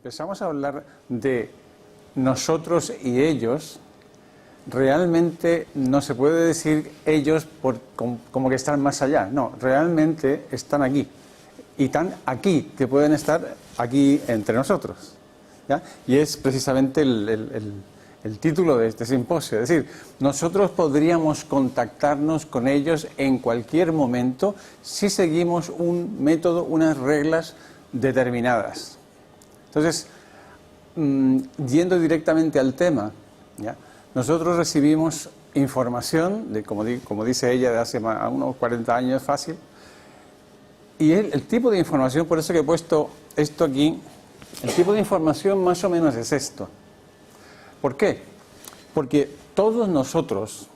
empezamos a hablar de nosotros y ellos, realmente no se puede decir ellos como que están más allá. No, realmente están aquí. Y están aquí, que pueden estar aquí entre nosotros, ¿ya? Y es precisamente el título de este simposio. Es decir, nosotros podríamos contactarnos con ellos en cualquier momento si seguimos un método, unas reglas determinadas. Entonces, yendo directamente al tema, ¿ya? Nosotros recibimos información, como dice ella, de hace unos 40 años fácil, y el tipo de información, por eso que he puesto esto aquí, el tipo de información más o menos es esto. ¿Por qué? Porque todos nosotros,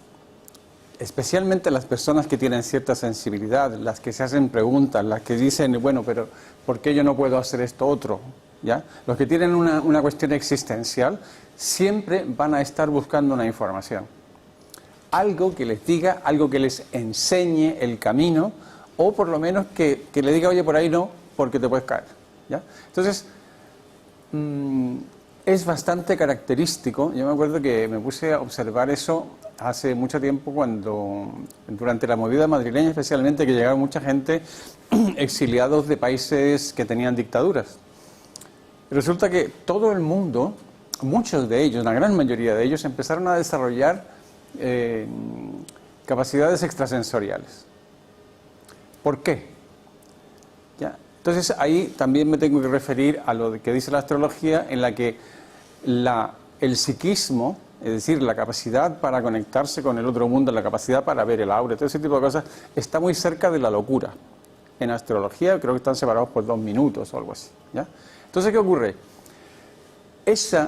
especialmente las personas que tienen cierta sensibilidad, las que se hacen preguntas, las que dicen, bueno, pero ¿por qué yo no puedo hacer esto otro? ¿Ya? Los que tienen una cuestión existencial siempre van a estar buscando una información. Algo que les diga, algo que les enseñe el camino, o por lo menos que le diga, oye, por ahí no, porque te puedes caer, ¿ya? Entonces, es bastante característico. Yo me acuerdo que me puse a observar eso hace mucho tiempo, durante la movida madrileña especialmente, que llegaba mucha gente exiliados de países que tenían dictaduras. Resulta que todo el mundo, muchos de ellos, la gran mayoría de ellos, empezaron a desarrollar capacidades extrasensoriales. ¿Por qué? ¿Ya? Entonces ahí también me tengo que referir a lo que dice la astrología, en la que el psiquismo, es decir, la capacidad para conectarse con el otro mundo, la capacidad para ver el aura, todo ese tipo de cosas, está muy cerca de la locura. En astrología creo que están separados por 2 minutos o algo así, ¿ya? Entonces, ¿qué ocurre? Ese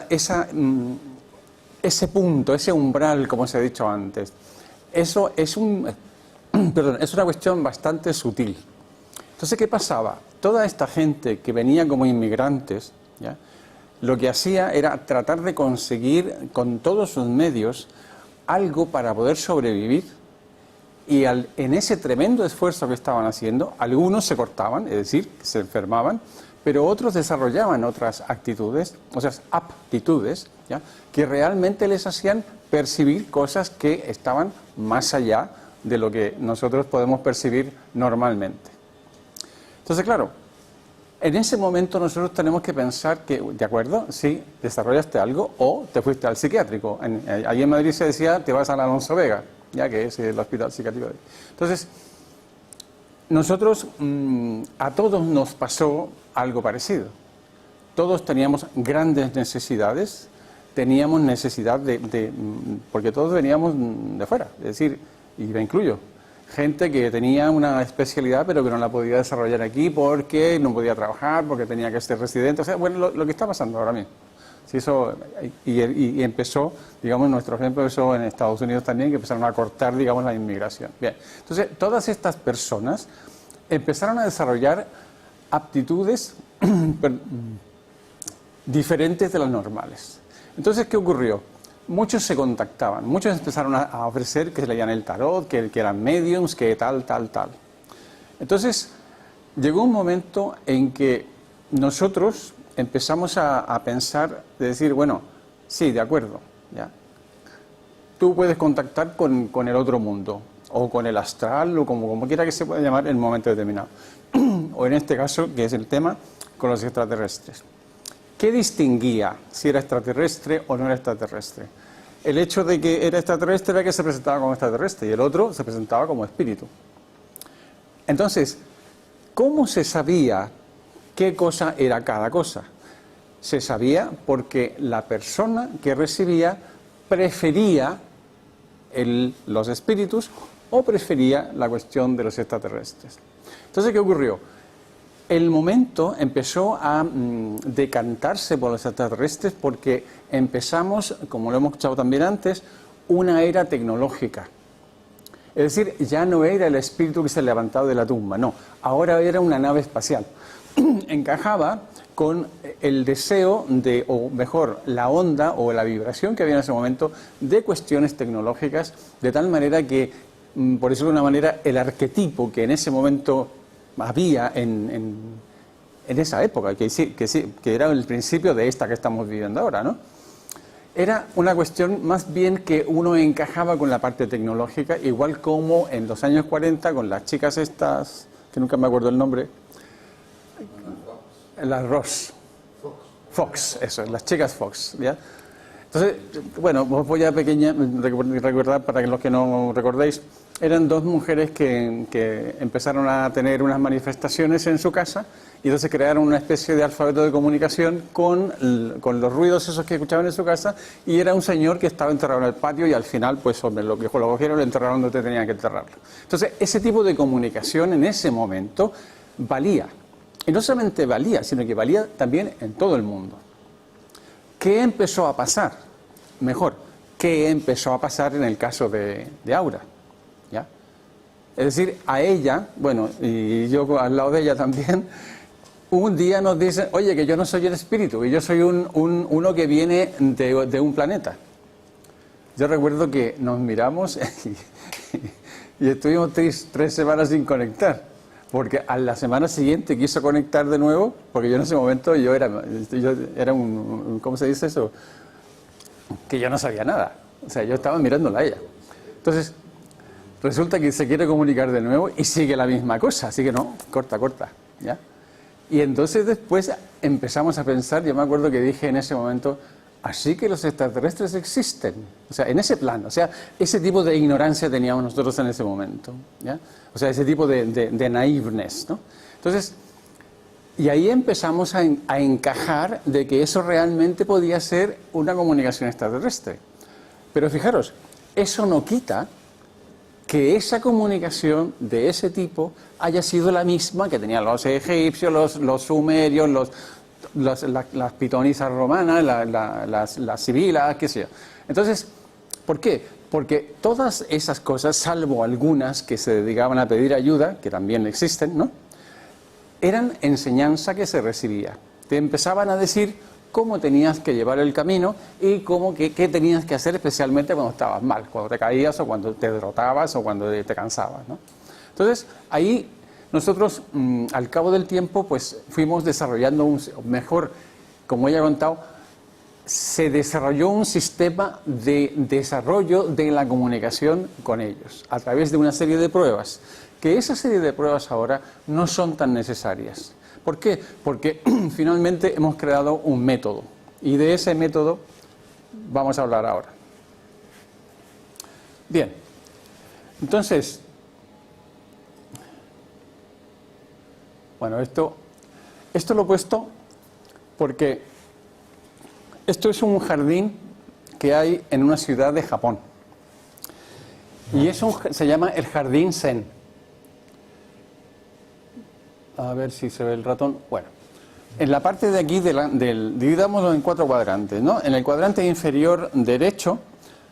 punto, ese umbral, como se ha dicho antes, eso es es una cuestión bastante sutil. Entonces, ¿qué pasaba? Toda esta gente que venía como inmigrantes, ¿ya?, lo que hacía era tratar de conseguir con todos sus medios algo para poder sobrevivir, y en ese tremendo esfuerzo que estaban haciendo, algunos se cortaban, es decir, se enfermaban, pero otros desarrollaban otras actitudes, o sea, aptitudes, ¿ya?, que realmente les hacían percibir cosas que estaban más allá de lo que nosotros podemos percibir normalmente. Entonces, claro, en ese momento nosotros tenemos que pensar que, de acuerdo, sí, desarrollaste algo o te fuiste al psiquiátrico. Allí en Madrid se decía, te vas al Alonso Vega, ya que es el hospital psiquiátrico. Entonces, nosotros, a todos nos pasó algo parecido. Todos teníamos grandes necesidades, teníamos necesidad porque todos veníamos de fuera, es decir, y me incluyo, gente que tenía una especialidad pero que no la podía desarrollar aquí porque no podía trabajar, porque tenía que ser residente, o sea, bueno, lo que está pasando ahora mismo. Sí, y empezó, digamos, nuestro ejemplo, eso en Estados Unidos también, que empezaron a cortar, digamos, la inmigración. Bien, entonces, todas estas personas empezaron a desarrollar aptitudes diferentes de las normales. Entonces, ¿qué ocurrió? Muchos se contactaban, muchos empezaron a ofrecer que leían el tarot, que eran mediums, que tal. Entonces, llegó un momento en que nosotros empezamos a pensar, de decir, bueno, sí, de acuerdo, ¿ya? Tú puedes contactar con el otro mundo, o con el astral, o como quiera que se pueda llamar en un momento determinado. O en este caso, que es el tema, con los extraterrestres. ¿Qué distinguía si era extraterrestre o no era extraterrestre? El hecho de que era extraterrestre era que se presentaba como extraterrestre y el otro se presentaba como espíritu. Entonces, ¿cómo se sabía qué cosa era cada cosa? Se sabía porque la persona que recibía prefería los espíritus o prefería la cuestión de los extraterrestres. Entonces, ¿qué ocurrió? El momento empezó a decantarse por los extraterrestres porque empezamos, como lo hemos escuchado también antes, una era tecnológica. Es decir, ya no era el espíritu que se levantaba de la tumba, no, ahora era una nave espacial. Encajaba con el deseo o mejor, la onda o la vibración que había en ese momento de cuestiones tecnológicas, de tal manera que, por decirlo de una manera, el arquetipo que en ese momento había en en esa época, que era el principio de esta que estamos viviendo ahora, ¿no? Era una cuestión más bien que uno encajaba con la parte tecnológica, igual como en los años 40 con las chicas estas, que nunca me acuerdo el nombre, las Ross. Fox, eso, las chicas Fox, ¿ya? Entonces, bueno, os voy a recordar para los que no recordéis, eran dos mujeres que empezaron a tener unas manifestaciones en su casa y entonces crearon una especie de alfabeto de comunicación con los ruidos esos que escuchaban en su casa, y era un señor que estaba enterrado en el patio y al final, pues hombre, lo cogieron y lo enterraron donde tenían que enterrarlo. Entonces, ese tipo de comunicación en ese momento valía. Y no solamente valía, sino que valía también en todo el mundo. ¿Qué empezó a pasar? Mejor, ¿qué empezó a pasar en el caso de Aura? ¿Ya? Es decir, a ella, bueno, y yo al lado de ella también, un día nos dicen, oye, que yo no soy el espíritu, que yo soy uno que viene de un planeta. Yo recuerdo que nos miramos y estuvimos tres semanas sin conectar. Porque a la semana siguiente quiso conectar de nuevo, porque yo en ese momento yo era un, ¿cómo se dice eso? Que yo no sabía nada. O sea, yo estaba mirándola a ella. Entonces, resulta que se quiere comunicar de nuevo y sigue la misma cosa. Así que no, corta, ¿ya? Y entonces después empezamos a pensar, yo me acuerdo que dije en ese momento, así que los extraterrestres existen. O sea, en ese plan, o sea, ese tipo de ignorancia teníamos nosotros en ese momento, ¿ya? O sea, ese tipo de naiveness, ¿no? Entonces, y ahí empezamos a encajar de que eso realmente podía ser una comunicación extraterrestre. Pero fijaros, eso no quita que esa comunicación de ese tipo haya sido la misma que tenían los egipcios, los sumerios, las pitonisas romanas, las sibilas, qué sé yo. Entonces, ¿por qué? Porque todas esas cosas, salvo algunas que se dedicaban a pedir ayuda, que también existen, ¿no?, eran enseñanza que se recibía. Te empezaban a decir cómo tenías que llevar el camino y qué tenías que hacer, especialmente cuando estabas mal, cuando te caías o cuando te derrotabas o cuando te cansabas, ¿no? Entonces, ahí nosotros, al cabo del tiempo, pues fuimos desarrollando mejor, como ella ha contado, se desarrolló un sistema de desarrollo de la comunicación con ellos, a través de una serie de pruebas, que esa serie de pruebas ahora no son tan necesarias. ¿Por qué? Porque finalmente hemos creado un método, y de ese método vamos a hablar ahora. Bien, entonces, bueno, esto lo he puesto porque esto es un jardín que hay en una ciudad de Japón. Y se llama el Jardín Zen. A ver si se ve el ratón. Bueno, en la parte de aquí, dividámoslo en 4 cuadrantes, ¿no? En el cuadrante inferior derecho,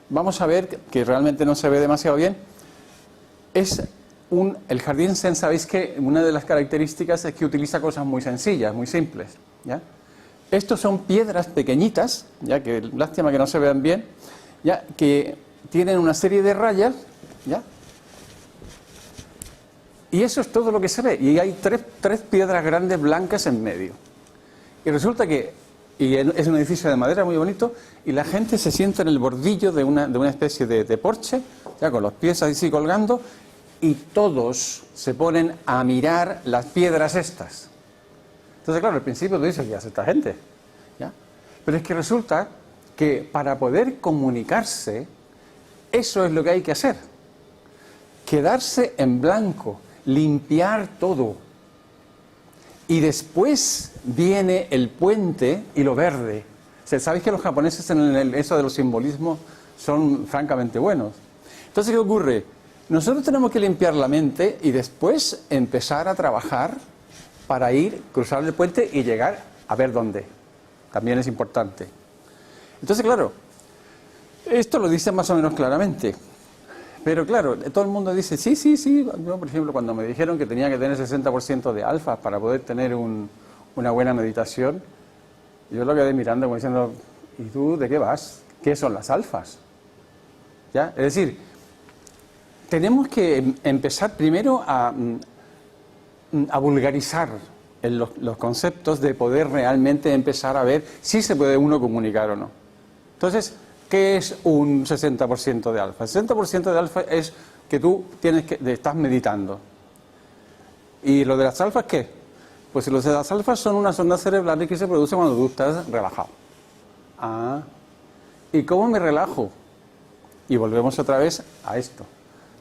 vamos a ver que realmente no se ve demasiado bien. El Jardín Zen, sabéis que una de las características es que utiliza cosas muy sencillas, muy simples, ¿ya? Estos son piedras pequeñitas, ya que lástima que no se vean bien, ya que tienen una serie de rayas, ¿ya? Y eso es todo lo que se ve. Y hay tres piedras grandes blancas en medio. Y resulta que es un edificio de madera muy bonito, y la gente se sienta en el bordillo de una especie de porche, ya con los pies así colgando, y todos se ponen a mirar las piedras estas. Entonces, claro, al principio tú dices, ¿qué hace esta gente? ¿Ya? Pero es que resulta que para poder comunicarse, eso es lo que hay que hacer. Quedarse en blanco, limpiar todo. Y después viene el puente y lo verde. O sea, ¿sabéis que los japoneses en eso de los simbolismos son francamente buenos? Entonces, ¿qué ocurre? Nosotros tenemos que limpiar la mente y después empezar a trabajar para cruzar el puente y llegar a ver dónde. También es importante. Entonces, claro, esto lo dice más o menos claramente. Pero claro, todo el mundo dice, sí. Yo, por ejemplo, cuando me dijeron que tenía que tener 60% de alfa para poder tener una buena meditación, yo lo quedé mirando como diciendo, ¿y tú de qué vas? ¿Qué son las alfas? ¿Ya? Es decir, tenemos que empezar primero a vulgarizar en los conceptos de poder realmente empezar a ver si se puede uno comunicar o no. Entonces, ¿qué es un 60% de alfa? El 60% de alfa es que tú estás meditando. ¿Y lo de las alfas qué? Pues los de las alfas son unas ondas cerebrales que se producen cuando tú estás relajado. Ah, ¿y cómo me relajo? Y volvemos otra vez a esto.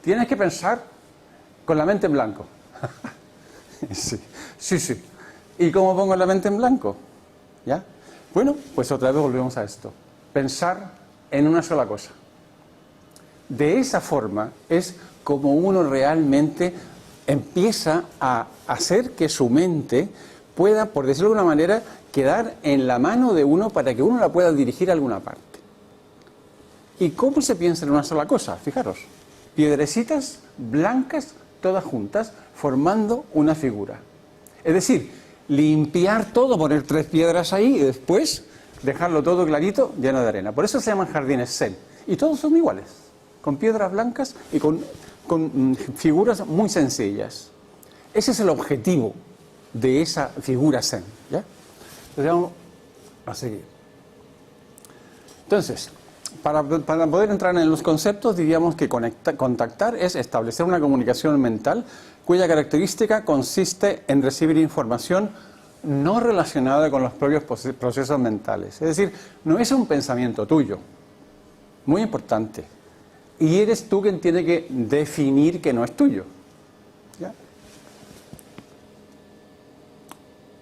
Tienes que pensar con la mente en blanco. Sí. ¿Y cómo pongo la mente en blanco? ¿Ya? Bueno, pues otra vez volvemos a esto. Pensar en una sola cosa. De esa forma es como uno realmente empieza a hacer que su mente pueda, por decirlo de alguna manera, quedar en la mano de uno para que uno la pueda dirigir a alguna parte. ¿Y cómo se piensa en una sola cosa? Fijaros, piedrecitas blancas todas juntas formando una figura. Es decir, limpiar todo, poner 3 piedras ahí y después dejarlo todo clarito, lleno de arena. Por eso se llaman jardines zen. Y todos son iguales, con piedras blancas y con figuras muy sencillas. Ese es el objetivo de esa figura zen. ¿Ya? Entonces vamos a seguir. Entonces, para poder entrar en los conceptos, diríamos que contactar es establecer una comunicación mental cuya característica consiste en recibir información no relacionada con los propios procesos mentales. Es decir, no es un pensamiento tuyo, muy importante, y eres tú quien tiene que definir que no es tuyo. ¿Ya?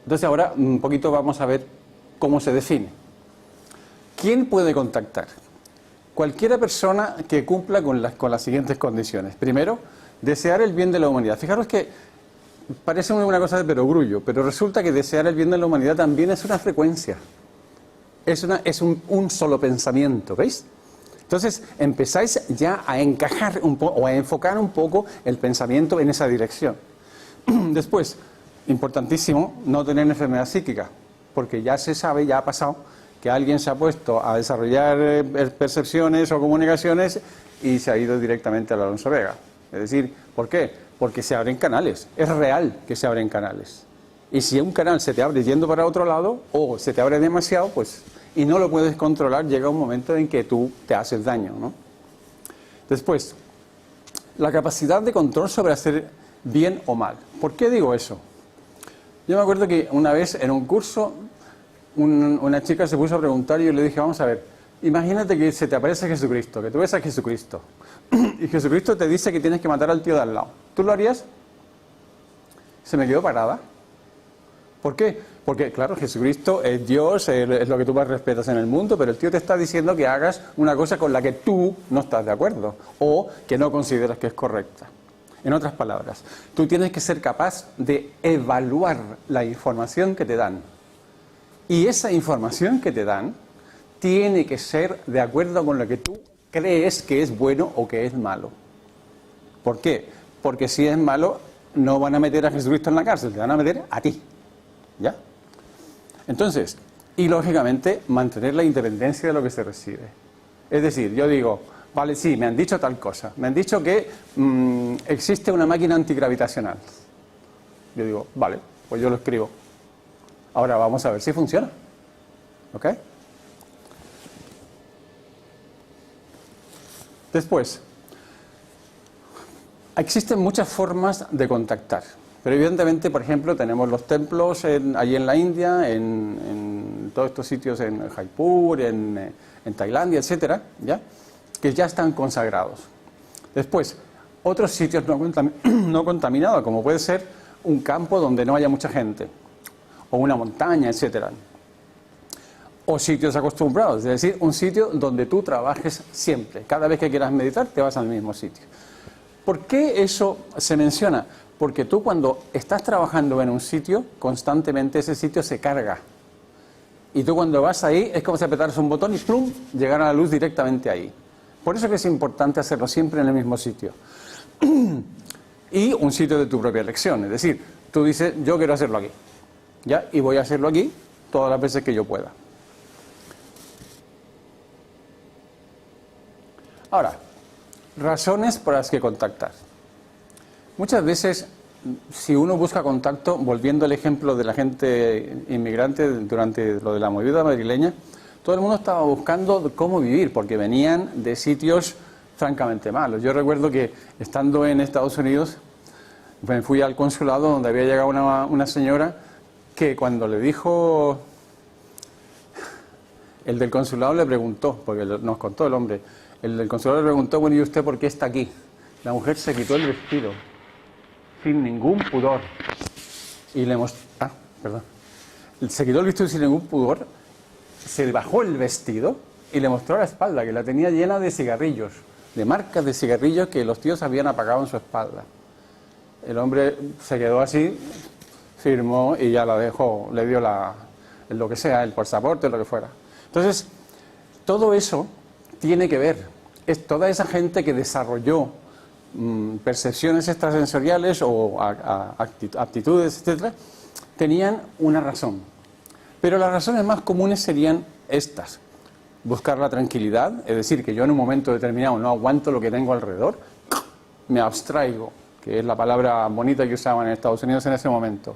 Entonces ahora un poquito vamos a ver cómo se define. ¿Quién puede contactar? Cualquiera persona que cumpla con las siguientes condiciones. Primero, desear el bien de la humanidad. Fijaros que parece una cosa de perogrullo, pero resulta que desear el bien de la humanidad también es una frecuencia. Es un solo pensamiento, ¿veis? Entonces empezáis ya a encajar un poco o a enfocar un poco el pensamiento en esa dirección. Después, importantísimo, no tener enfermedad psíquica, porque ya se sabe, ya ha pasado, que alguien se ha puesto a desarrollar percepciones o comunicaciones y se ha ido directamente al Alonso Vega. Es decir, ¿por qué? Porque se abren canales. Es real que se abren canales. Y si un canal se te abre yendo para otro lado o se te abre demasiado, pues y no lo puedes controlar, llega un momento en que tú te haces daño, ¿no? Después, la capacidad de control sobre hacer bien o mal. ¿Por qué digo eso? Yo me acuerdo que una vez en un curso una chica se puso a preguntar y yo le dije, vamos a ver, imagínate que se te aparece Jesucristo, que tú ves a Jesucristo y Jesucristo te dice que tienes que matar al tío de al lado. ¿Tú lo harías? Se me quedó parada. ¿Por qué? Porque, claro, Jesucristo es Dios, es lo que tú más respetas en el mundo, pero el tío te está diciendo que hagas una cosa con la que tú no estás de acuerdo o que no consideras que es correcta. En otras palabras, tú tienes que ser capaz de evaluar la información que te dan. Y esa información que te dan tiene que ser de acuerdo con lo que tú crees que es bueno o que es malo. ¿Por qué? Porque si es malo, no van a meter a Jesucristo en la cárcel, te van a meter a ti. ¿Ya? Entonces, y lógicamente, mantener la independencia de lo que se recibe. Es decir, yo digo, vale, sí, me han dicho tal cosa. Me han dicho que existe una máquina antigravitacional. Yo digo, vale, pues yo lo escribo. Ahora vamos a ver si funciona. ¿Ok? Después, existen muchas formas de contactar. Pero evidentemente, por ejemplo, tenemos los templos allí en la India, en todos estos sitios, en Jaipur, en Tailandia, etcétera, ¿ya? Que ya están consagrados. Después, otros sitios no contaminados, como puede ser un campo donde no haya mucha gente, o una montaña, etcétera. O sitios acostumbrados, es decir, un sitio donde tú trabajes siempre. Cada vez que quieras meditar, te vas al mismo sitio. ¿Por qué eso se menciona? Porque tú cuando estás trabajando en un sitio, constantemente ese sitio se carga. Y tú cuando vas ahí, es como si apretaras un botón y ¡plum!, llegara la luz directamente ahí. Por eso que es importante hacerlo siempre en el mismo sitio. Y un sitio de tu propia elección. Es decir, tú dices, yo quiero hacerlo aquí. ¿Ya? Y voy a hacerlo aquí todas las veces que yo pueda. Ahora, razones por las que contactar. Muchas veces si uno busca contacto, volviendo al ejemplo de la gente inmigrante durante lo de la movida madrileña, todo el mundo estaba buscando cómo vivir, porque venían de sitios francamente malos. Yo recuerdo que estando en Estados Unidos, me fui al consulado donde había llegado una señora que cuando le dijo, el del consulado le preguntó, porque nos contó el hombre, el del consulado le preguntó, bueno, ¿y usted por qué está aquí? La mujer se quitó el vestido, sin ningún pudor, y le mostró, se quitó el vestido sin ningún pudor, se bajó el vestido y le mostró la espalda, que la tenía llena de cigarrillos, de marcas de cigarrillos que los tíos habían apagado en su espalda. El hombre se quedó así, firmó y ya la dejó, le dio lo que sea, el pasaporte, lo que fuera. Entonces, todo eso tiene que ver, es toda esa gente que desarrolló percepciones extrasensoriales o aptitudes, etcétera, tenían una razón. Pero las razones más comunes serían estas: buscar la tranquilidad, es decir, que yo en un momento determinado no aguanto lo que tengo alrededor, me abstraigo, que es la palabra bonita que usaban en Estados Unidos en ese momento,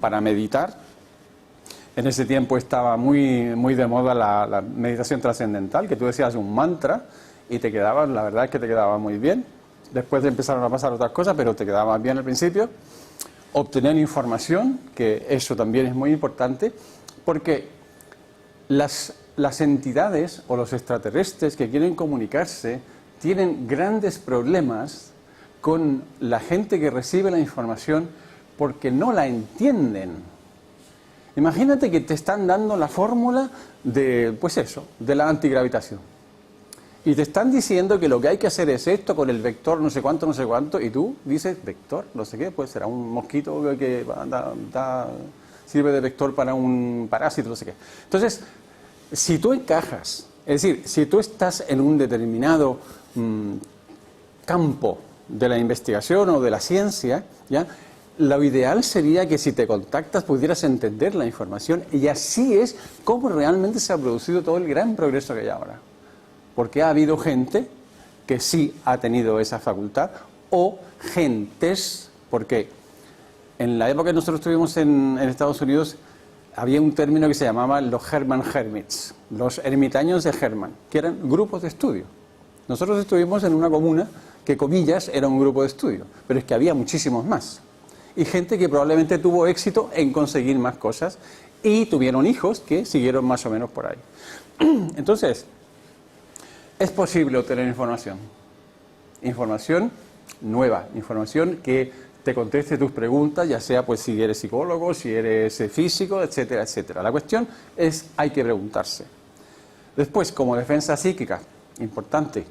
para meditar. En ese tiempo estaba muy de moda la meditación trascendental, que tú decías un mantra y te quedaba, la verdad es que te quedaba muy bien. Después empezaron a pasar otras cosas, pero te quedaba bien al principio. Obtener información, que eso también es muy importante, porque las entidades o los extraterrestres que quieren comunicarse tienen grandes problemas con la gente que recibe la información porque no la entienden. Imagínate que te están dando la fórmula de, pues eso, de la antigravitación. Y te están diciendo que lo que hay que hacer es esto con el vector no sé cuánto, y tú dices, vector, no sé qué, pues será un mosquito que sirve de vector para un parásito, no sé qué. Entonces, si tú encajas, es decir, si tú estás en un determinado campo de la investigación o de la ciencia, ¿ya?, lo ideal sería que si te contactas pudieras entender la información, y así es como realmente se ha producido todo el gran progreso que hay ahora. Porque ha habido gente que sí ha tenido esa facultad, o gentes, porque en la época que nosotros estuvimos en Estados Unidos había un término que se llamaba los Herman Hermits, los ermitaños de Herman, que eran grupos de estudio. Nosotros estuvimos en una comuna que, comillas, era un grupo de estudio, pero es que había muchísimos más. Y gente que probablemente tuvo éxito en conseguir más cosas y tuvieron hijos que siguieron más o menos por ahí. Entonces, es posible obtener información. Información nueva, información que te conteste tus preguntas, ya sea pues si eres psicólogo, si eres físico, etcétera, etcétera. La cuestión es, hay que preguntarse. Después, como defensa psíquica, importante.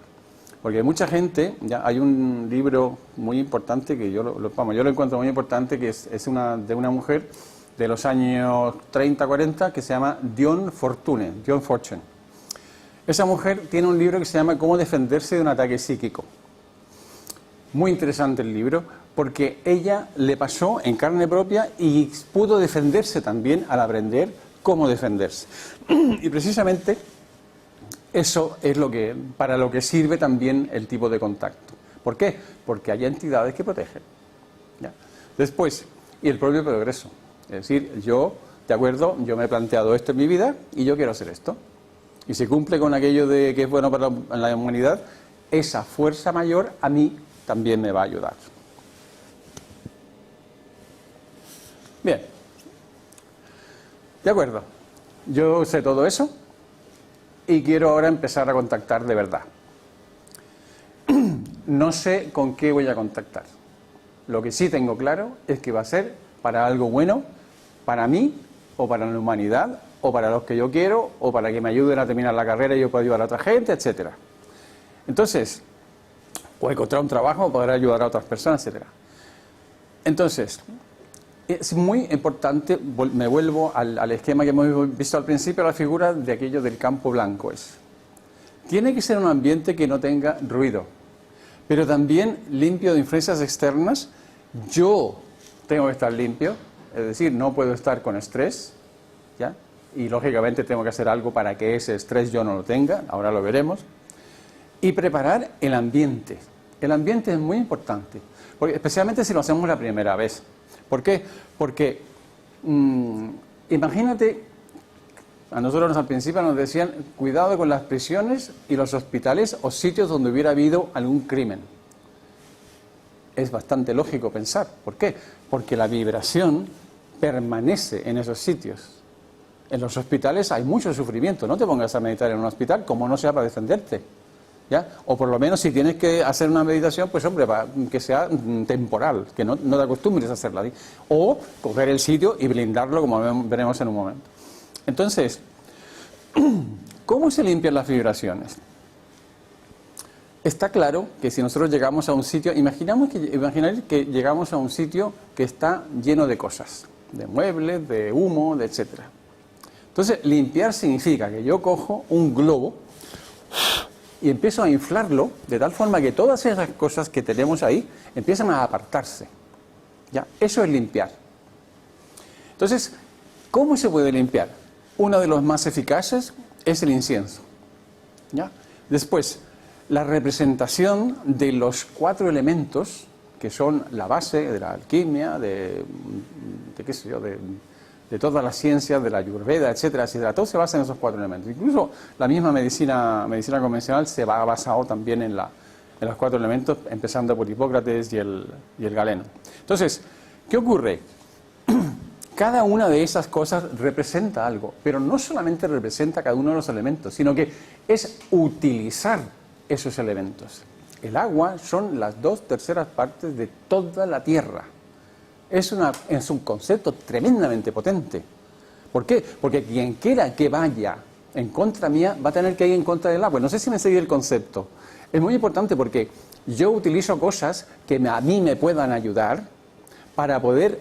Porque mucha gente, ya hay un libro muy importante que yo lo encuentro muy importante, que es de una mujer de los años 30, 40, que se llama Dion Fortune. Esa mujer tiene un libro que se llama Cómo defenderse de un ataque psíquico. Muy interesante el libro, porque ella le pasó en carne propia y pudo defenderse también al aprender cómo defenderse. Y precisamente eso es para lo que sirve también el tipo de contacto. ¿Por qué? Porque hay entidades que protegen. ¿Ya? Después, y el propio progreso. Es decir, yo, de acuerdo, yo me he planteado esto en mi vida y yo quiero hacer esto. Y si cumple con aquello de que es bueno para la humanidad, esa fuerza mayor a mí también me va a ayudar. Bien. De acuerdo. Yo sé todo eso. Y quiero ahora empezar a contactar de verdad. No sé con qué voy a contactar. Lo que sí tengo claro es que va a ser para algo bueno, para mí, o para la humanidad, o para los que yo quiero, o para que me ayuden a terminar la carrera y yo pueda ayudar a otra gente, etcétera. Entonces, o encontrar un trabajo, o poder ayudar a otras personas, etcétera. Entonces, es muy importante, me vuelvo al esquema que hemos visto al principio, a la figura de aquello del campo blanco. Tiene que ser un ambiente que no tenga ruido, pero también limpio de influencias externas. Yo tengo que estar limpio, es decir, no puedo estar con estrés, ¿ya? Y lógicamente tengo que hacer algo para que ese estrés yo no lo tenga, ahora lo veremos. Y preparar el ambiente. El ambiente es muy importante, porque, especialmente si lo hacemos la primera vez. ¿Por qué? Porque imagínate, a nosotros al principio nos decían, cuidado con las prisiones y los hospitales o sitios donde hubiera habido algún crimen. Es bastante lógico pensar. ¿Por qué? Porque la vibración permanece en esos sitios. En los hospitales hay mucho sufrimiento. No te pongas a meditar en un hospital como no sea para defenderte, ¿ya? O por lo menos si tienes que hacer una meditación, pues hombre, que sea temporal, que no te acostumbres a hacerla. O coger el sitio y blindarlo, como veremos en un momento. Entonces, ¿cómo se limpian las vibraciones? Está claro que si nosotros llegamos a un sitio, imaginad que llegamos a un sitio que está lleno de cosas, de muebles, de humo, de etcétera. Entonces, limpiar significa que yo cojo un globo y empiezo a inflarlo de tal forma que todas esas cosas que tenemos ahí empiezan a apartarse. ¿Ya? Eso es limpiar. Entonces, ¿cómo se puede limpiar? Uno de los más eficaces es el incienso, ¿ya? Después, la representación de los 4 elementos que son la base de la alquimia, de qué sé yo, de todas las ciencias, de la Ayurveda, etcétera, etcétera. Todo se basa en esos 4 elementos. Incluso la misma medicina convencional se ha basado también en los 4 elementos, empezando por Hipócrates y el Galeno. Entonces, ¿qué ocurre? Cada una de esas cosas representa algo, pero no solamente representa cada uno de los elementos, sino que es utilizar esos elementos. El agua son las 2/3 partes de toda la Tierra. Es un concepto tremendamente potente. ¿Por qué? Porque quien quiera que vaya en contra mía va a tener que ir en contra del agua. No sé si me sigue el concepto. Es muy importante porque yo utilizo cosas que a mí me puedan ayudar para poder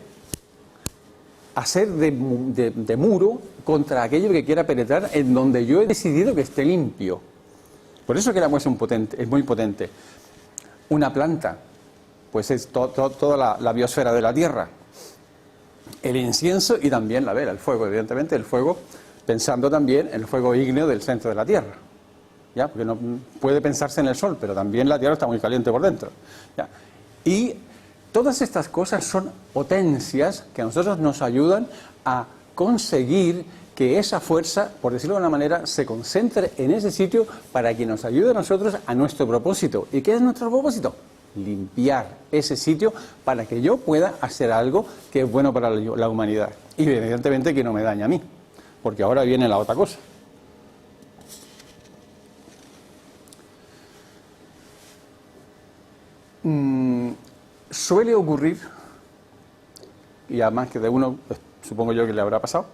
hacer de muro contra aquello que quiera penetrar en donde yo he decidido que esté limpio. Por eso que el agua es muy potente. Una planta, pues es toda la biosfera de la Tierra. El incienso y también la vela, el fuego, evidentemente el fuego, pensando también en el fuego ígneo del centro de la Tierra. ¿Ya? Porque no puede pensarse en el Sol, pero también la Tierra está muy caliente por dentro. ¿Ya? Y todas estas cosas son potencias que a nosotros nos ayudan a conseguir que esa fuerza, por decirlo de una manera, se concentre en ese sitio para que nos ayude a nosotros a nuestro propósito. ¿Y qué es nuestro propósito? Limpiar ese sitio para que yo pueda hacer algo que es bueno para la humanidad. Y evidentemente que no me dañe a mí, porque ahora viene la otra cosa. Suele ocurrir, y además que de uno, pues, supongo yo que le habrá pasado,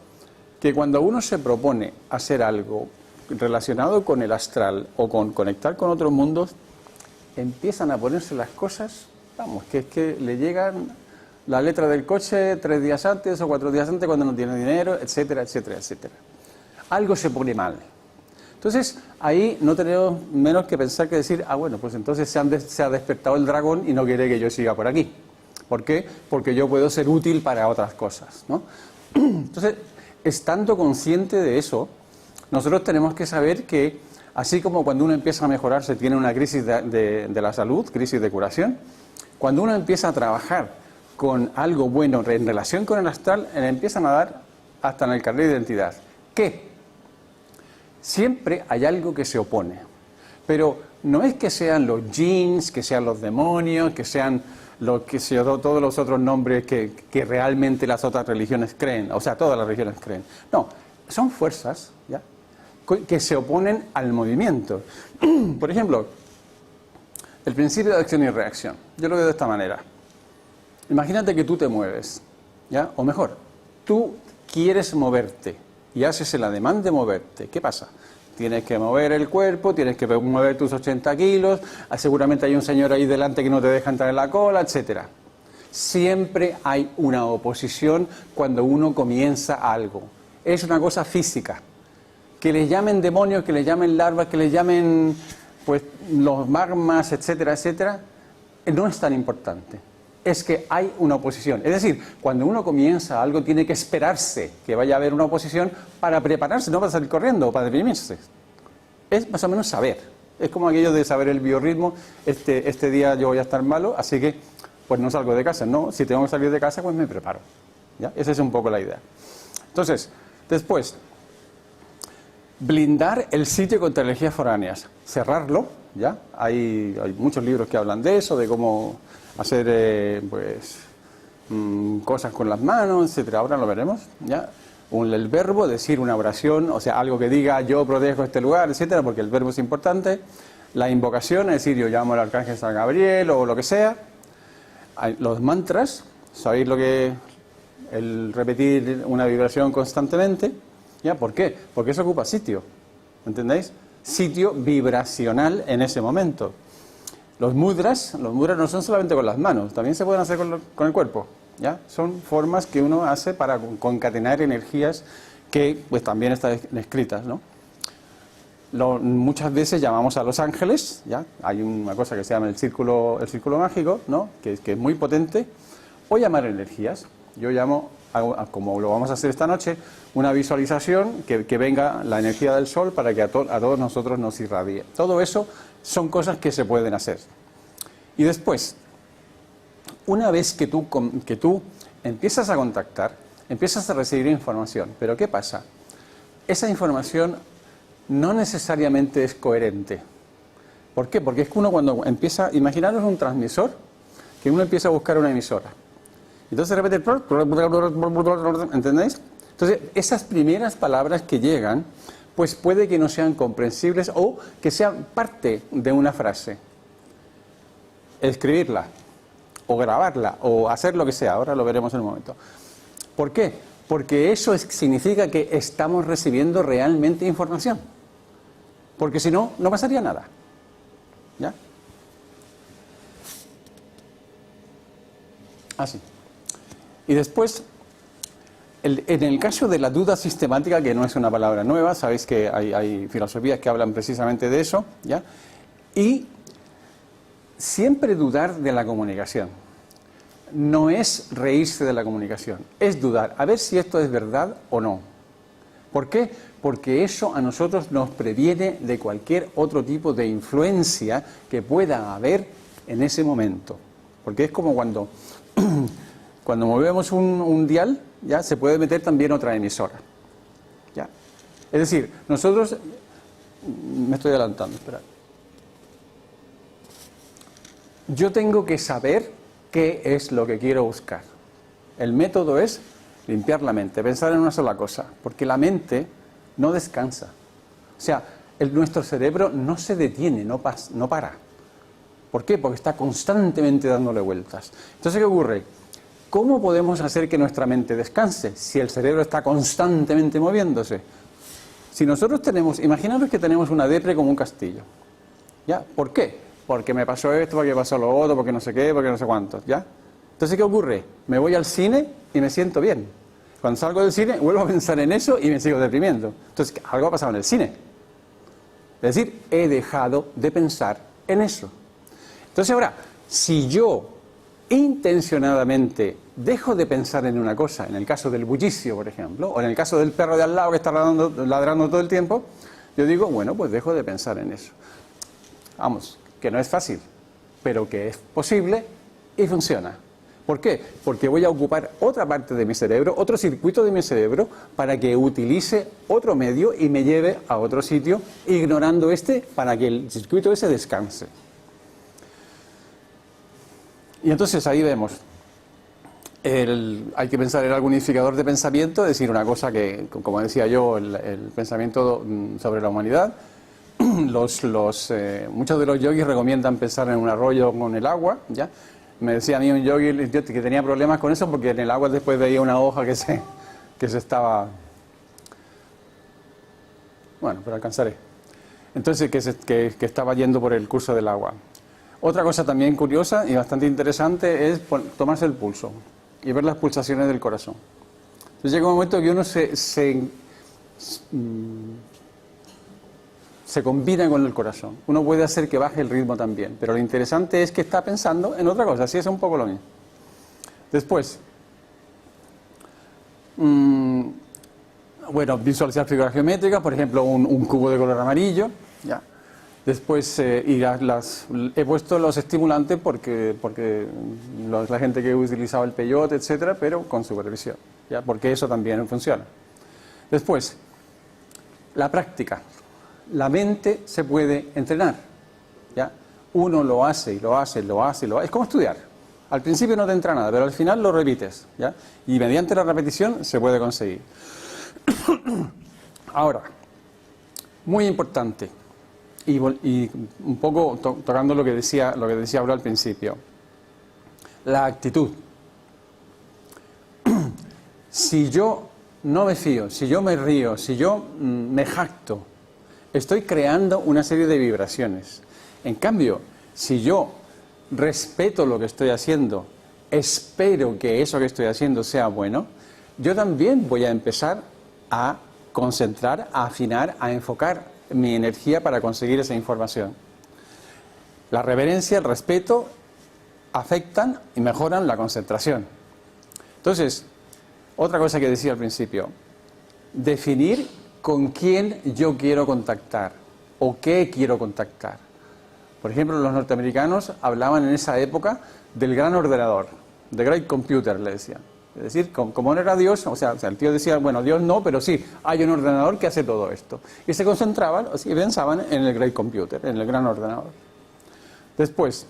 que cuando uno se propone hacer algo relacionado con el astral o con conectar con otros mundos, empiezan a ponerse las cosas, vamos, que es que le llegan la letra del coche 3 días antes o 4 días antes cuando no tiene dinero, etcétera, etcétera, etcétera. Algo se pone mal. Entonces, ahí no tenemos menos que pensar que decir, bueno, pues entonces se ha despertado el dragón y no quiere que yo siga por aquí. ¿Por qué? Porque yo puedo ser útil para otras cosas, ¿no? Entonces, estando consciente de eso, nosotros tenemos que saber que, así como cuando uno empieza a mejorar se tiene una crisis de la salud, crisis de curación, cuando uno empieza a trabajar con algo bueno en relación con el astral, le empiezan a dar hasta en el carnet de identidad. ¿Qué? Siempre hay algo que se opone, pero no es que sean los jinns, que sean los demonios, que sean todos los otros nombres que realmente las otras religiones creen, o sea, todas las religiones creen. No, son fuerzas, ¿ya?, que se oponen al movimiento. Por ejemplo, el principio de acción y reacción. Yo lo veo de esta manera. Imagínate que tú te mueves, ¿ya? O mejor, tú quieres moverte y haces el ademán de moverte. ¿Qué pasa? Tienes que mover el cuerpo, tienes que mover tus 80 kilos, seguramente hay un señor ahí delante que no te deja entrar en la cola, etcétera. Siempre hay una oposición cuando uno comienza algo. Es una cosa física. Que les llamen demonios, que les llamen larvas, que les llamen pues los magmas, etcétera, etcétera, no es tan importante. Es que hay una oposición. Es decir, cuando uno comienza algo tiene que esperarse que vaya a haber una oposición para prepararse, no para salir corriendo o para deprimirse. Es más o menos saber, Es como aquello de saber el biorritmo, este día yo voy a estar malo, así que pues no salgo de casa. No, si tengo que salir de casa, pues me preparo. ¿Ya? Esa es un poco la idea. Entonces, después, blindar el sitio contra energías foráneas, cerrarlo, ¿ya? Hay muchos libros que hablan de eso, de cómo hacer cosas con las manos, etcétera. Ahora lo veremos, ¿ya? El verbo, decir una oración, o sea, algo que diga yo protejo este lugar, etcétera, porque el verbo es importante. La invocación, es decir, yo llamo al arcángel San Gabriel o lo que sea. Los mantras, ¿sabéis lo que el repetir una vibración constantemente? ¿Ya? ¿Por qué? Porque eso ocupa sitio, ¿entendéis? Sitio vibracional en ese momento. Los mudras no son solamente con las manos, también se pueden hacer con el cuerpo, ¿ya? Son formas que uno hace para concatenar energías que pues también están escritas, ¿no? Muchas veces llamamos a los ángeles, ¿ya? Hay una cosa que se llama el círculo mágico, ¿no? Que es muy potente, o llamar energías. Yo llamo, como lo vamos a hacer esta noche, una visualización que venga la energía del sol para que a todos nosotros nos irradie. Todo eso son cosas que se pueden hacer. Y después, una vez que tú empiezas a contactar, empiezas a recibir información. Pero ¿qué pasa? Esa información no necesariamente es coherente. ¿Por qué? Porque es que uno cuando empieza, imaginaros un transmisor, que uno empieza a buscar una emisora. Entonces de repente, ¿entendéis? Entonces esas primeras palabras que llegan, pues puede que no sean comprensibles o que sean parte de una frase. Escribirla, o grabarla, o hacer lo que sea, ahora lo veremos en un momento. ¿Por qué? Porque eso significa que estamos recibiendo realmente información. Porque si no, no pasaría nada. ¿Ya? Así. Y después, en el caso de la duda sistemática, que no es una palabra nueva, sabéis que hay filosofías que hablan precisamente de eso, ¿ya? Y siempre dudar de la comunicación. No es reírse de la comunicación, es dudar, a ver si esto es verdad o no. ¿Por qué? Porque eso a nosotros nos previene de cualquier otro tipo de influencia que pueda haber en ese momento. Porque es como cuando movemos un dial, ya se puede meter también otra emisora. ¿Ya? Es decir, nosotros... Me estoy adelantando, esperad. Yo tengo que saber qué es lo que quiero buscar. El método es limpiar la mente, pensar en una sola cosa, porque la mente no descansa. O sea, nuestro cerebro no se detiene, no para. ¿Por qué? Porque está constantemente dándole vueltas. Entonces, ¿qué ocurre? ¿Cómo podemos hacer que nuestra mente descanse si el cerebro está constantemente moviéndose? Si nosotros imaginaros que tenemos una depre como un castillo. ¿Ya? ¿Por qué? Porque me pasó esto, porque pasó lo otro, porque no sé qué, porque no sé cuántos, ¿ya? Entonces, ¿qué ocurre? Me voy al cine y me siento bien. Cuando salgo del cine, vuelvo a pensar en eso y me sigo deprimiendo. Entonces, algo ha pasado en el cine. Es decir, he dejado de pensar en eso. Entonces, ahora, si yo intencionadamente dejo de pensar en una cosa, en el caso del bullicio, por ejemplo, o en el caso del perro de al lado que está ladrando todo el tiempo, yo digo, bueno, pues dejo de pensar en eso. Vamos, que no es fácil, pero que es posible y funciona. ¿Por qué? Porque voy a ocupar otra parte de mi cerebro, otro circuito de mi cerebro, para que utilice otro medio y me lleve a otro sitio, ignorando para que el circuito ese descanse. Y entonces ahí vemos, hay que pensar en algún unificador de pensamiento, es decir, una cosa que, como decía yo, el pensamiento sobre la humanidad. Muchos de los yogis recomiendan pensar en un arroyo con el agua, ¿ya? Me decía a mí un yogi que tenía problemas con eso porque en el agua después veía una hoja que se estaba... Bueno, pero alcanzaré. Entonces, que estaba yendo por el curso del agua. Otra cosa también curiosa y bastante interesante es tomarse el pulso y ver las pulsaciones del corazón. Entonces llega un momento que uno se combina con el corazón. Uno puede hacer que baje el ritmo también, pero lo interesante es que está pensando en otra cosa, así es un poco lo mismo. Después, bueno, visualizar figuras geométricas, por ejemplo, un cubo de color amarillo, ¿ya? Después, he puesto los estimulantes porque la gente que utilizaba el peyote, etcétera, pero con supervisión, ¿ya? Porque eso también funciona. Después, la práctica. La mente se puede entrenar, ¿ya? Uno lo hace y lo hace, lo hace, lo hace. Es como estudiar. Al principio no te entra nada, pero al final lo repites, ¿ya? Y mediante la repetición se puede conseguir. Ahora, muy importante, y un poco tocando lo que decía Aura al principio, la actitud. Si yo no me fío, si yo me río, si yo me jacto, estoy creando una serie de vibraciones. En cambio, si yo respeto lo que estoy haciendo, espero que eso que estoy haciendo sea bueno, yo también voy a empezar a concentrar, a afinar, a enfocar mi energía para conseguir esa información. La reverencia, el respeto afectan y mejoran la concentración. Entonces, otra cosa que decía al principio, definir con quién yo quiero contactar o qué quiero contactar. Por ejemplo, los norteamericanos hablaban en esa época del gran ordenador, the great computer, le decían. Es decir, como no era Dios, o sea, el tío decía, bueno, Dios no, pero sí, hay un ordenador que hace todo esto. Y se concentraban y pensaban en el great computer, en el gran ordenador. Después,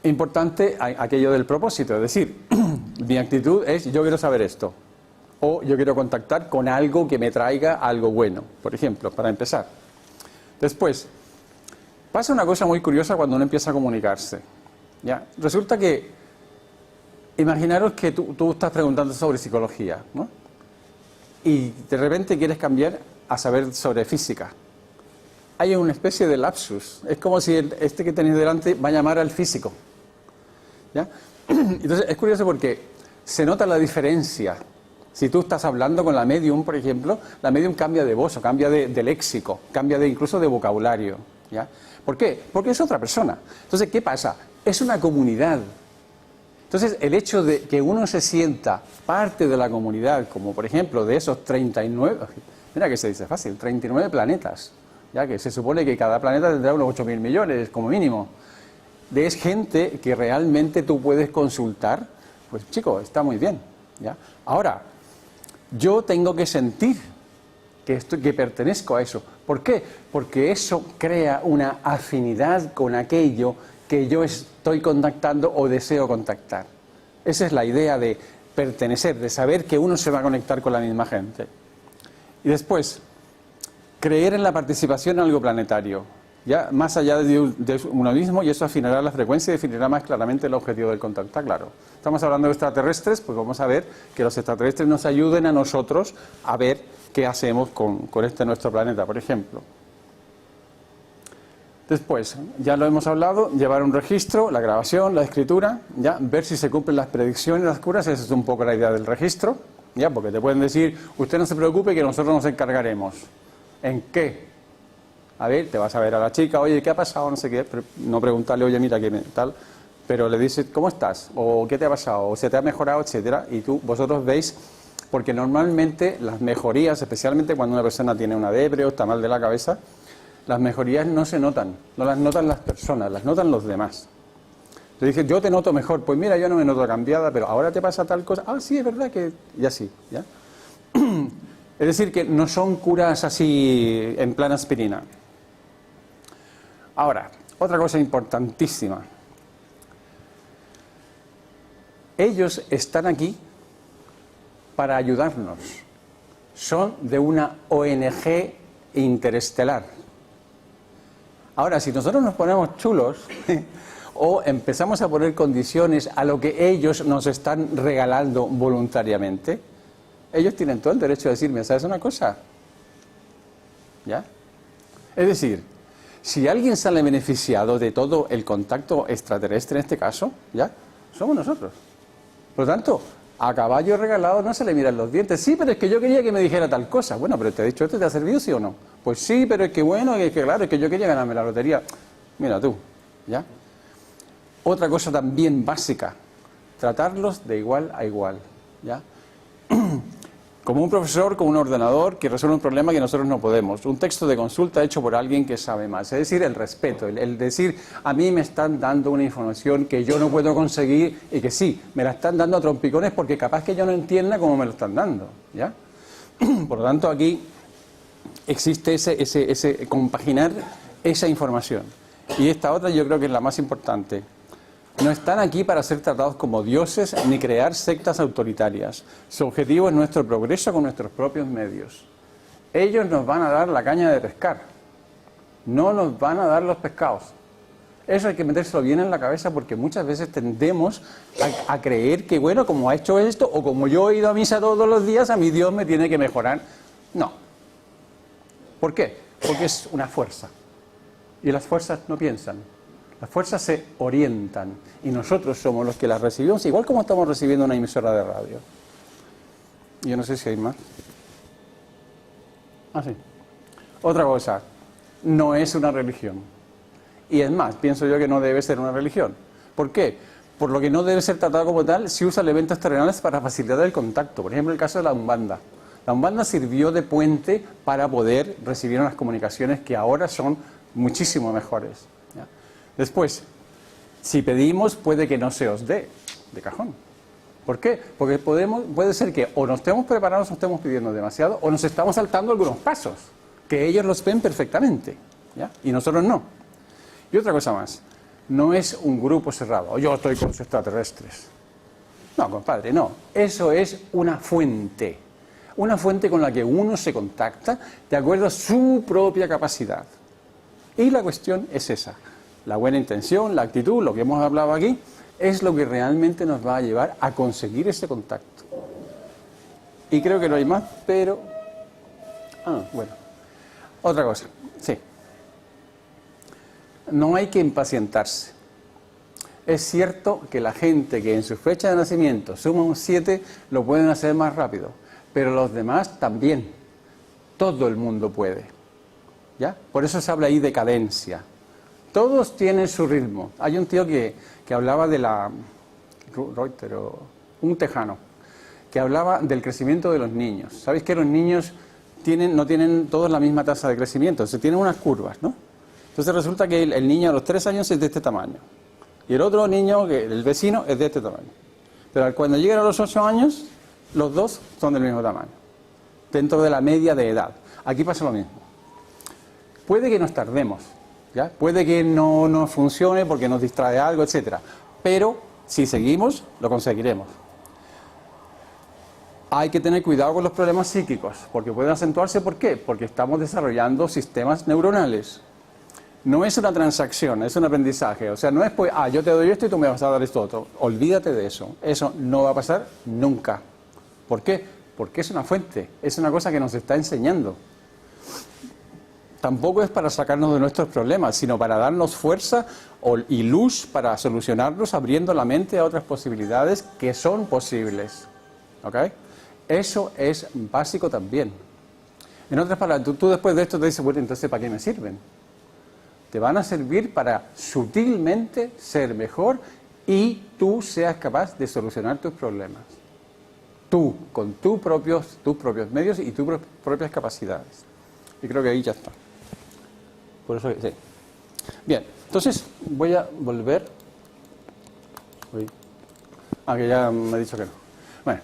importante aquello del propósito, es decir, mi actitud es yo quiero saber esto, o yo quiero contactar con algo que me traiga algo bueno, por ejemplo, para empezar. Después, pasa una cosa muy curiosa cuando uno empieza a comunicarse, ¿ya? Resulta que, imaginaros que tú estás preguntando sobre psicología, ¿no? Y de repente quieres cambiar a saber sobre física. Hay una especie de lapsus, es como si este que tenéis delante va a llamar al físico, ¿ya? Entonces es curioso porque se nota la diferencia. Si tú estás hablando con la medium, por ejemplo, la medium cambia de voz, o cambia de léxico, cambia incluso de vocabulario, ¿ya? ¿Por qué? Porque es otra persona. Entonces, ¿qué pasa? Es una comunidad. Entonces, el hecho de que uno se sienta parte de la comunidad, como por ejemplo de esos 39, mira que se dice fácil, 39 planetas, ya que se supone que cada planeta tendrá unos 8.000 millones como mínimo. Es gente que realmente tú puedes consultar, pues chico, está muy bien, ¿ya? Ahora, yo tengo que sentir que pertenezco a eso. ¿Por qué? Porque eso crea una afinidad con aquello que yo estoy contactando o deseo contactar. Esa es la idea de pertenecer, de saber que uno se va a conectar con la misma gente. Y después, creer en la participación en algo planetario, ya más allá de uno mismo, y eso afinará la frecuencia y definirá más claramente el objetivo del contacto. Está claro. Estamos hablando de extraterrestres, pues vamos a ver que los extraterrestres nos ayuden a nosotros a ver qué hacemos con nuestro planeta, por ejemplo. Después, ya lo hemos hablado, llevar un registro, la grabación, la escritura, ya ver si se cumplen las predicciones, las curas, esa es un poco la idea del registro, ya, porque te pueden decir, usted no se preocupe que nosotros nos encargaremos. ¿En qué? A ver, te vas a ver a la chica, oye, ¿qué ha pasado? No sé qué, no preguntarle, oye, mira, ¿qué tal? Pero le dices, ¿cómo estás? O ¿qué te ha pasado? O ¿se te ha mejorado? Etcétera. Y vosotros veis, porque normalmente las mejorías, especialmente cuando una persona tiene una depre o está mal de la cabeza, las mejorías no se notan, no las notan las personas, las notan los demás. Le dije, yo te noto mejor, pues mira, yo no me noto cambiada, pero ahora te pasa tal cosa, sí, es verdad que, y así, ¿ya? Es decir, que no son curas así en plan aspirina. Ahora, otra cosa importantísima. Ellos están aquí para ayudarnos. Son de una ONG interestelar. Ahora, si nosotros nos ponemos chulos o empezamos a poner condiciones a lo que ellos nos están regalando voluntariamente, ellos tienen todo el derecho de decirme, ¿sabes una cosa? ¿Ya? Es decir, si alguien sale beneficiado de todo el contacto extraterrestre en este caso, ¿ya? Somos nosotros. Por lo tanto, a caballo regalado no se le miran los dientes. Sí, pero es que yo quería que me dijera tal cosa. Bueno, pero te he dicho esto, ¿te ha servido, sí o no? Pues sí, pero es que bueno, es que claro, es que yo quería ganarme la lotería. Mira tú, ¿ya? Otra cosa también básica, tratarlos de igual a igual, ¿ya? Como un profesor con un ordenador que resuelve un problema que nosotros no podemos. Un texto de consulta hecho por alguien que sabe más. Es decir, el respeto, el decir, a mí me están dando una información que yo no puedo conseguir y que sí, me la están dando a trompicones porque capaz que yo no entienda cómo me lo están dando. ¿Ya? Por lo tanto, aquí existe ese compaginar esa información. Y esta otra yo creo que es la más importante. No están aquí para ser tratados como dioses ni crear sectas autoritarias. Su objetivo es nuestro progreso con nuestros propios medios. Ellos nos van a dar la caña de pescar, no nos van a dar los pescados. Eso hay que metérselo bien en la cabeza porque muchas veces tendemos a creer que, bueno, como ha hecho esto o como yo he ido a misa todos los días, a mi Dios me tiene que mejorar. No. ¿Por qué? Porque es una fuerza. Y las fuerzas no piensan. Las fuerzas se orientan y nosotros somos los que las recibimos, igual como estamos recibiendo una emisora de radio. Yo no sé si hay más. Ah, sí. Otra cosa, no es una religión. Y es más, pienso yo que no debe ser una religión. ¿Por qué? Por lo que no debe ser tratado como tal, si usa elementos terrenales para facilitar el contacto. Por ejemplo, el caso de la Umbanda. La Umbanda sirvió de puente para poder recibir unas comunicaciones que ahora son muchísimo mejores. ¿Ya? Después, si pedimos, puede que no se os dé, de cajón. ¿Por qué? Porque puede ser que o no estemos preparados o estemos pidiendo demasiado, o nos estamos saltando algunos pasos, que ellos los ven perfectamente, ¿ya? Y nosotros no. Y otra cosa más, no es un grupo cerrado, yo estoy con los extraterrestres. No, compadre, no. Eso es una fuente con la que uno se contacta de acuerdo a su propia capacidad. Y la cuestión es esa. La buena intención, la actitud, lo que hemos hablado aquí, es lo que realmente nos va a llevar a conseguir ese contacto. Y creo que no hay más, pero... bueno. Otra cosa, sí. No hay que impacientarse. Es cierto que la gente que en su fecha de nacimiento suma un 7 lo pueden hacer más rápido, pero los demás también. Todo el mundo puede. ¿Ya? Por eso se habla ahí de cadencia. Todos tienen su ritmo. Hay un tío que hablaba de la... Reuter, un tejano, que hablaba del crecimiento de los niños. ¿Sabéis que los niños no tienen todos la misma tasa de crecimiento? Se tienen unas curvas, ¿no? Entonces resulta que el niño a los 3 años es de este tamaño. Y el otro niño, el vecino, es de este tamaño. Pero cuando llegan a los 8 años, los dos son del mismo tamaño. Dentro de la media de edad. Aquí pasa lo mismo. Puede que nos tardemos, ¿ya? Puede que no funcione porque nos distrae algo, etcétera. Pero si seguimos, lo conseguiremos. Hay que tener cuidado con los problemas psíquicos, porque pueden acentuarse. ¿Por qué? Porque estamos desarrollando sistemas neuronales. No es una transacción, es un aprendizaje. O sea, no es pues, yo te doy esto y tú me vas a dar esto otro. Olvídate de eso. Eso no va a pasar nunca. ¿Por qué? Porque es una fuente, es una cosa que nos está enseñando. Tampoco es para sacarnos de nuestros problemas, sino para darnos fuerza y luz para solucionarlos, abriendo la mente a otras posibilidades que son posibles. ¿Ok? Eso es básico también. En otras palabras, tú después de esto te dices, bueno, entonces ¿para qué me sirven? Te van a servir para sutilmente ser mejor y tú seas capaz de solucionar tus problemas. Tú, con tus propios medios y tus propias capacidades. Y creo que ahí ya está. Por eso, sí. Bien, entonces voy a volver. Que ya me he dicho que no. Bueno,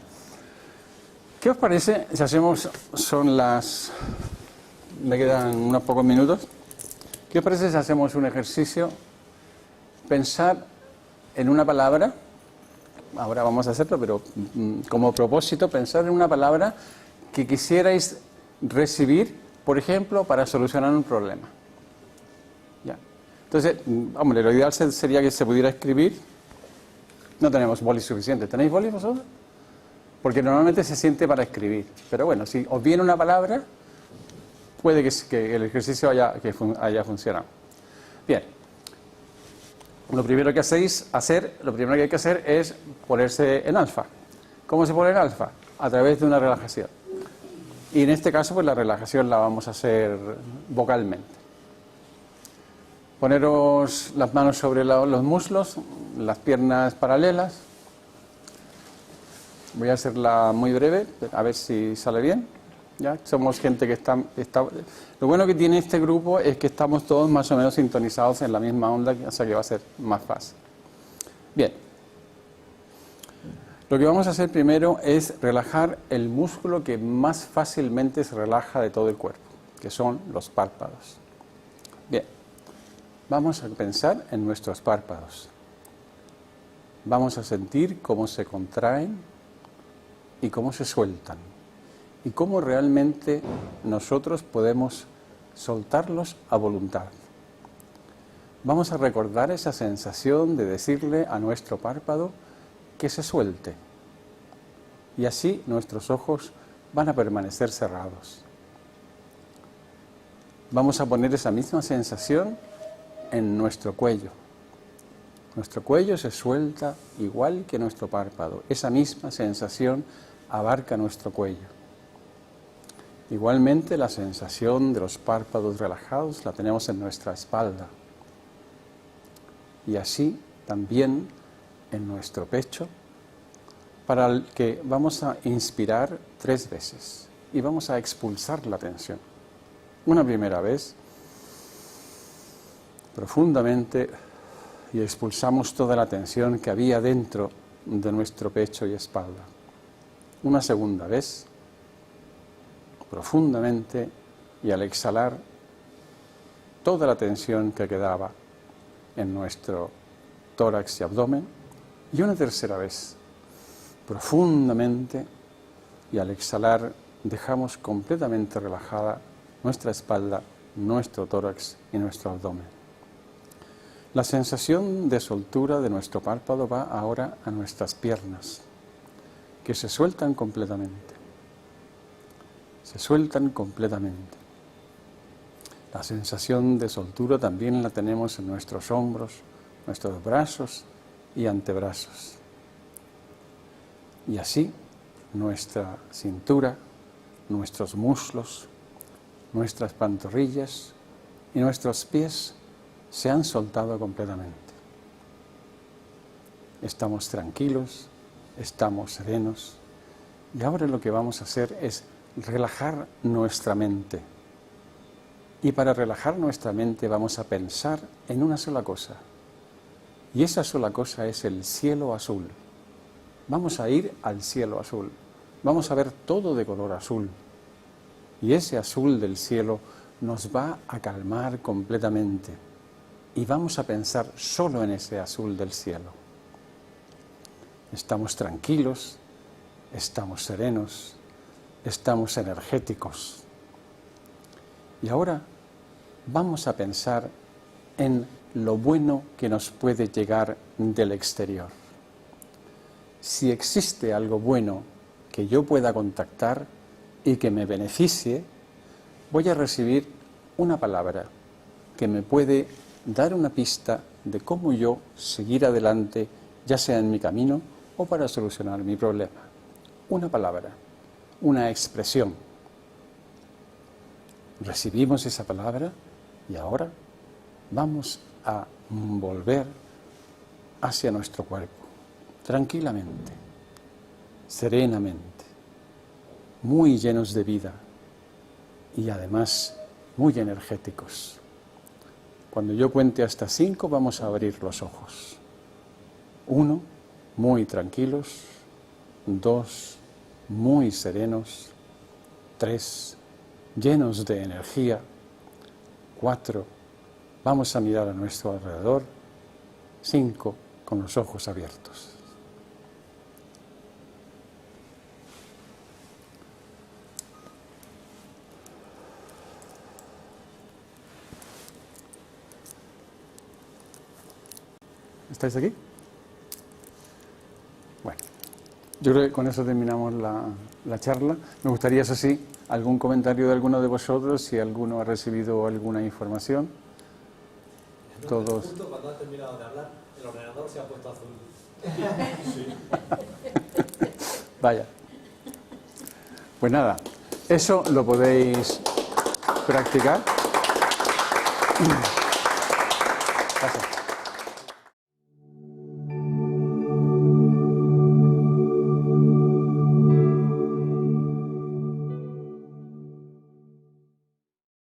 ¿qué os parece si hacemos, me quedan unos pocos minutos. ¿Qué os parece si hacemos un ejercicio? Pensar en una palabra. Ahora vamos a hacerlo, pero como propósito, pensar en una palabra que quisierais recibir, por ejemplo, para solucionar un problema. ¿Ya? Entonces, hombre, lo ideal sería que se pudiera escribir. No tenemos bolis suficientes. ¿Tenéis bolis vosotros? Porque normalmente se siente para escribir. Pero bueno, si os viene una palabra, puede que el ejercicio haya funcionado. Bien. Lo primero que hay que hacer es ponerse en alfa. ¿Cómo se pone en alfa? A través de una relajación. Y en este caso, pues la relajación la vamos a hacer vocalmente. Poneros las manos sobre los muslos, las piernas paralelas. Voy a hacerla muy breve, a ver si sale bien. ¿Ya? Somos gente que está... Lo bueno que tiene este grupo es que estamos todos más o menos sintonizados en la misma onda, o sea que va a ser más fácil. Bien. Lo que vamos a hacer primero es relajar el músculo que más fácilmente se relaja de todo el cuerpo, que son los párpados. Bien. Vamos a pensar en nuestros párpados. Vamos a sentir cómo se contraen y cómo se sueltan. Y cómo realmente nosotros podemos soltarlos a voluntad. Vamos a recordar esa sensación de decirle a nuestro párpado que se suelte. Y así nuestros ojos van a permanecer cerrados. Vamos a poner esa misma sensación en nuestro cuello. Nuestro cuello se suelta igual que nuestro párpado. Esa misma sensación abarca nuestro cuello. Igualmente, la sensación de los párpados relajados la tenemos en nuestra espalda. Y así también en nuestro pecho, para el que vamos a inspirar 3 veces y vamos a expulsar la tensión. Una primera vez, profundamente, y expulsamos toda la tensión que había dentro de nuestro pecho y espalda. Una segunda vez, profundamente, y al exhalar toda la tensión que quedaba en nuestro tórax y abdomen. Y una tercera vez, profundamente, y al exhalar dejamos completamente relajada nuestra espalda, nuestro tórax y nuestro abdomen. La sensación de soltura de nuestro párpado va ahora a nuestras piernas, que se sueltan completamente. Se sueltan completamente. La sensación de soltura también la tenemos en nuestros hombros, nuestros brazos y antebrazos. Y así nuestra cintura, nuestros muslos, nuestras pantorrillas y nuestros pies se han soltado completamente. Estamos tranquilos, estamos serenos y ahora lo que vamos a hacer es relajar nuestra mente. Y para relajar nuestra mente vamos a pensar en una sola cosa. Y esa sola cosa es el cielo azul. Vamos a ir al cielo azul. Vamos a ver todo de color azul. Y ese azul del cielo nos va a calmar completamente. Y vamos a pensar solo en ese azul del cielo. Estamos tranquilos, estamos serenos, estamos energéticos. Y ahora vamos a pensar en lo bueno que nos puede llegar del exterior. Si existe algo bueno que yo pueda contactar y que me beneficie, voy a recibir una palabra que me puede dar una pista de cómo yo seguir adelante, ya sea en mi camino o para solucionar mi problema. Una palabra, una expresión. Recibimos esa palabra y ahora vamos a volver hacia nuestro cuerpo, tranquilamente, serenamente, muy llenos de vida y además muy energéticos. Cuando yo cuente hasta 5 vamos a abrir los ojos. 1, muy tranquilos. 2, muy serenos. 3, llenos de energía. 4, vamos a mirar a nuestro alrededor. 5, con los ojos abiertos. ¿Estáis aquí? Bueno, yo creo que con eso terminamos la charla. Me gustaría, eso sí, algún comentario de alguno de vosotros, si alguno ha recibido alguna información. No, Todos. justo cuando has terminado de hablar, el ordenador se ha puesto azul. Sí. Vaya. Pues nada, eso lo podéis practicar. Gracias.